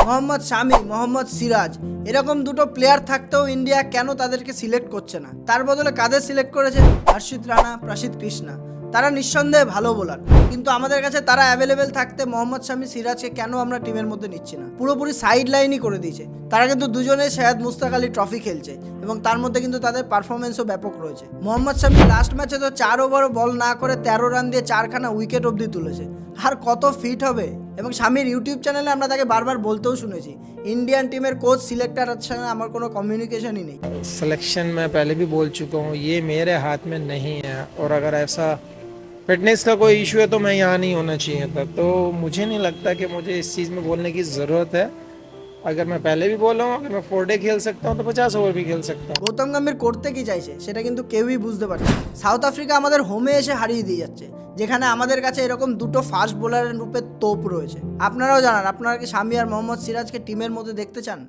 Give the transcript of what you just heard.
মোহাম্মদ শামি, মোহাম্মদ সিরাজ এরকম দুটো প্লেয়ার থাকতেও ইন্ডিয়া কেন তাদেরকে সিলেক্ট করছে না? তার বদলে কাদের সিলেক্ট করেছে? হর্ষিত রানা, প্রসিদ্ধ কৃষ্ণা। তারা নিঃসন্দেহে ভালো বোলার, কিন্তু আমাদের কাছে তারা অ্যাভেলেবেল থাকতে মোহাম্মদ শামি, সিরাজকে কেন আমরা টিমের মধ্যে নিচ্ছি না? পুরোপুরি সাইড লাইনই করে দিয়েছে। তারা কিন্তু দুজনে শাহেদ মুস্তাক আলী ট্রফি খেলছে এবং তার মধ্যে কিন্তু তাদের পারফরমেন্সও ব্যাপক রয়েছে। মোহাম্মদ শামি লাস্ট ম্যাচে তো 4 ওভারও বল না করে 13 রান দিয়ে 4খানা উইকেট অবধি তুলেছে। আর কত ফিট হবে? এবং শামির ইউটিউব চ্যানেলে আমরা তাকে বারবার বলতেও শুনেছি, ইন্ডিয়ান টিমের কোচ সিলেক্টরের সঙ্গে আমার কোনো কমিউনিকেশনই নেই। सिलेक्शन मैं पहले भी बोल चुका हूँ, ये मेरे हाथ में नहीं है। और अगर ऐसा फिटनेस का कोई इशू है तो मैं यहाँ नहीं होना चाहिए था। तो मुझे नहीं लगता कि मुझे इस चीज़ में बोलने की ज़रूरत है। अगर मैं पहले भी बोला हूँ, अगर मैं 4 डे खेल सकता हूँ तो 50 ओवर भी खेल सकता हूँ। গৌতম গম্ভীর করতে কি চাইছে সেটা কিন্তু কেউই বুঝতে পারছে না। সাউথ আফ্রিকা আমাদের হোমে এসে হারিয়ে দিয়ে যাচ্ছে, যেখানে আমাদের কাছে এরকম দুটো ফাস্ট বোলারের রূপে তোপ রয়েছে। আপনারাও জানান, আপনারা কি শামি আর মোহাম্মদ সিরাজকে টিমের মধ্যে দেখতে চান?